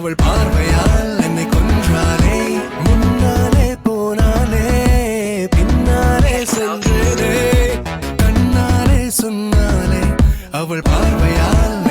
அவள் பார்வையால் என்னை கொன்றாலே. முன்னாலே போனாலே பின்னாலே சென்றேனே. கண்ணாலே சொன்னாலே அவள் பார்வையால்